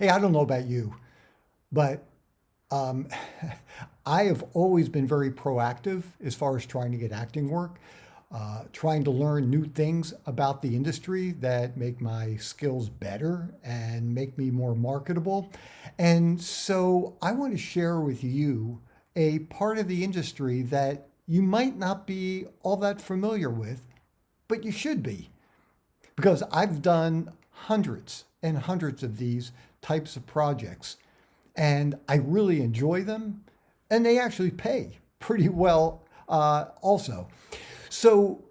Hey, I don't know about you, but um, I have always been very proactive as far as trying to get acting work, trying to learn new things about the industry that make my skills better and make me more marketable. And so I want to share with you a part of the industry that you might not be all that familiar with, but you should be, because I've done hundreds and hundreds of these types of projects and I really enjoy them, and they actually pay pretty well also. So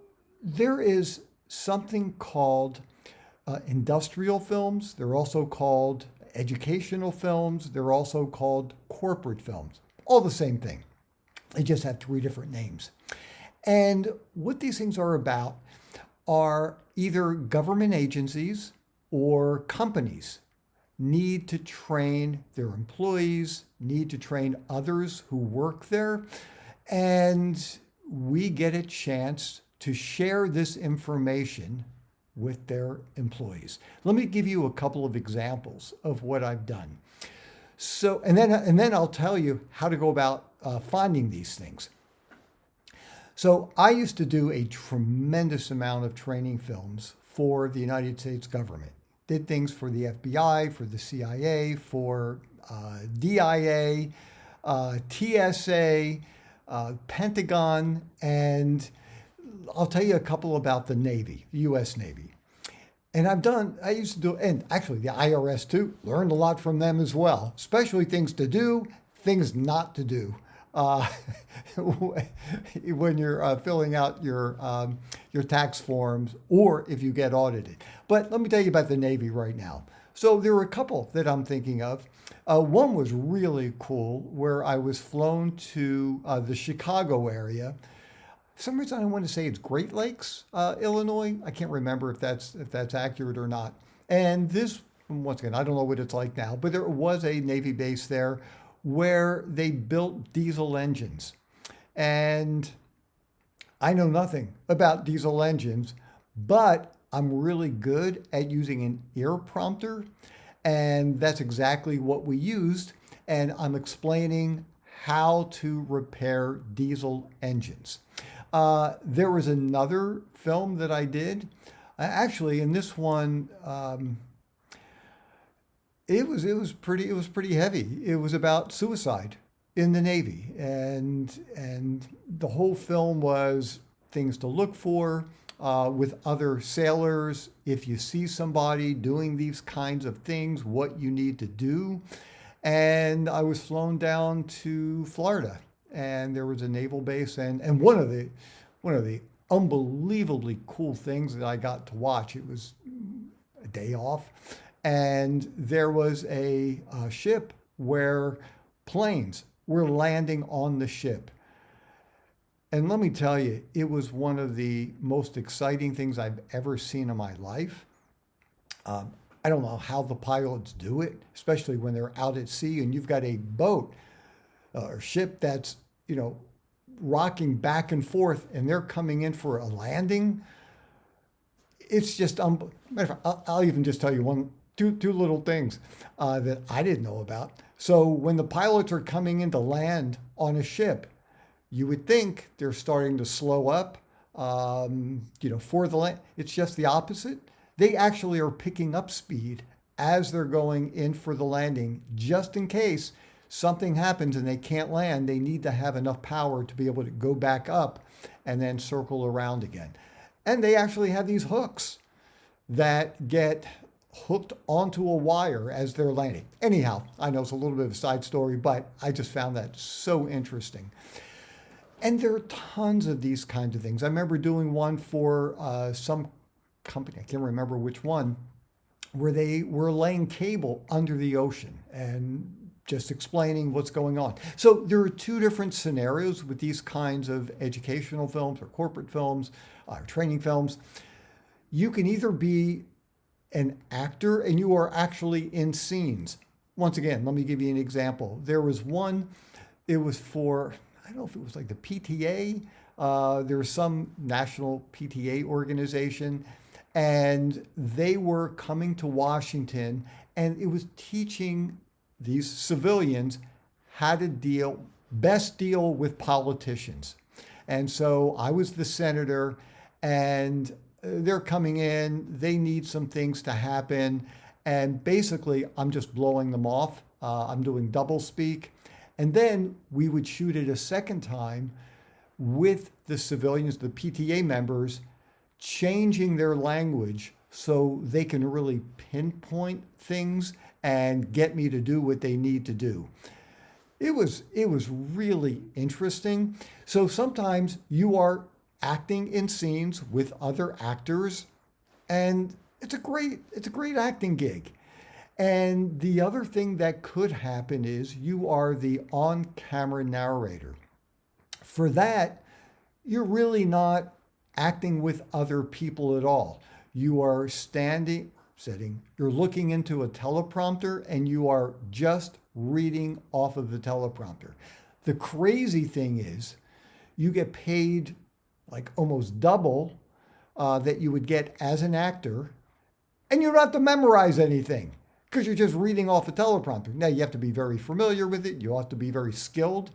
there is something called industrial films. They're also called educational films. They're also called corporate films. All the same thing. They just have three different names. And what these things are about are either government agencies or companies need to train their employees, need to train others who work there, and we get a chance to share this information with their employees. Let me give you a couple of examples of what I've done. So, and then I'll tell you how to go about finding these things. So I used to do a tremendous amount of training films for the United States government. Did things for the FBI, for the CIA, for DIA, TSA, Pentagon, and I'll tell you a couple about the Navy, the U.S. Navy. And I used to do, and actually the IRS too, learned a lot from them as well, especially things to do, things not to do. Uh, when you're filling out your tax forms or if you get audited. But let me tell you about the Navy right now. So there were a couple that I'm thinking of. One was really cool where I was flown to the Chicago area. For some reason I want to say it's Great Lakes, Illinois. I can't remember if that's accurate or not. And this, once again, I don't know what it's like now, but there was a Navy base there where they built diesel engines. And I know nothing about diesel engines, but I'm really good at using an ear prompter. And that's exactly what we used. And I'm explaining how to repair diesel engines. There was another film that I did. Actually, in this one, it was pretty heavy. It was about suicide in the Navy, and the whole film was things to look for with other sailors. If you see somebody doing these kinds of things, what you need to do. And I was flown down to Florida, and there was a naval base, and one of the unbelievably cool things that I got to watch. It was a day off, and there was a ship where planes were landing on the ship. And let me tell you, it was one of the most exciting things I've ever seen in my life. Um, I don't know how the pilots do it, especially when they're out at sea and you've got a boat or ship that's, rocking back and forth and they're coming in for a landing. It's just, matter of fact, I'll even just tell you two little things that I didn't know about. So when the pilots are coming in to land on a ship, you would think they're starting to slow up, for the land. It's just the opposite. They actually are picking up speed as they're going in for the landing, just in case something happens and they can't land. They need to have enough power to be able to go back up and then circle around again. And they actually have these hooks that get hooked onto a wire as they're landing. Anyhow, I know it's a little bit of a side story, but I just found that so interesting. And there are tons of these kinds of things. I remember doing one for some company, I can't remember which one, where they were laying cable under the ocean and just explaining what's going on. So there are two different scenarios with these kinds of educational films or corporate films or training films. You can either be an actor and you are actually in scenes. Once again, let me give you an example. There was one, it was for, I don't know if it was like the PTA, there was some national PTA organization, And they were coming to Washington, and it was teaching these civilians how to best deal with politicians. And so I was the senator, and they're coming in, they need some things to happen. And basically, I'm just blowing them off. I'm doing double speak. And then we would shoot it a second time with the civilians, the PTA members, changing their language so they can really pinpoint things and get me to do what they need to do. It was really interesting. So sometimes you are acting in scenes with other actors, and it's a great acting gig. And the other thing that could happen is you are the on-camera narrator. For that, you're really not acting with other people at all. You are sitting, you're looking into a teleprompter, and you are just reading off of the teleprompter. The crazy thing is you get paid like almost double that you would get as an actor, and you don't have to memorize anything because you're just reading off a teleprompter. Now, you have to be very familiar with it. You have to be very skilled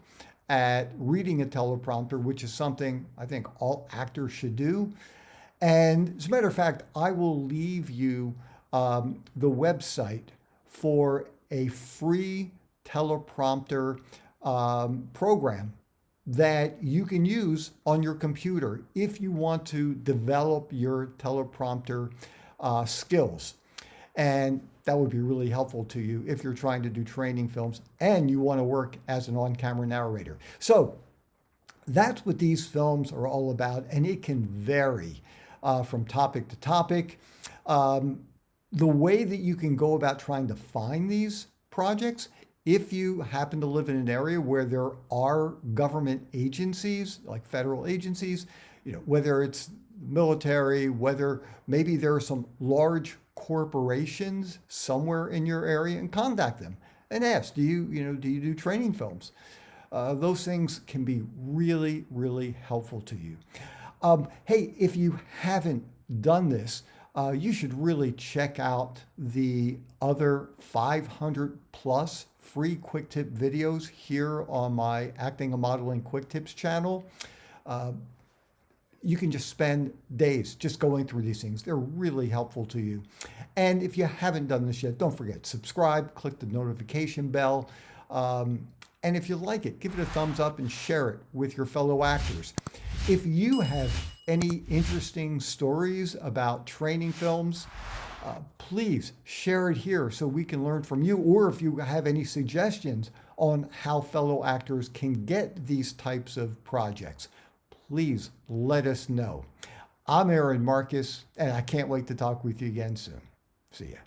at reading a teleprompter, which is something I think all actors should do. And as a matter of fact, I will leave you the website for a free teleprompter program that you can use on your computer if you want to develop your teleprompter skills. And that would be really helpful to you if you're trying to do training films and you want to work as an on-camera narrator. So that's what these films are all about, and it can vary from topic to topic. The way that you can go about trying to find these projects, if you happen to live in an area where there are government agencies, like federal agencies, whether it's military, whether maybe there are some large corporations somewhere in your area, and contact them and ask, do you do training films? Those things can be really, really helpful to you. Hey, if you haven't done this, you should really check out the other 500 plus free quick tip videos here on my Acting and Modeling Quick Tips channel. You can just spend days just going through these things. They're really helpful to you. And if you haven't done this yet, don't forget, subscribe, click the notification bell. And if you like it, give it a thumbs up and share it with your fellow actors. If you have any interesting stories about training films, please share it here so we can learn from you. Or if you have any suggestions on how fellow actors can get these types of projects, please let us know. I'm Aaron Marcus, and I can't wait to talk with you again soon. See ya.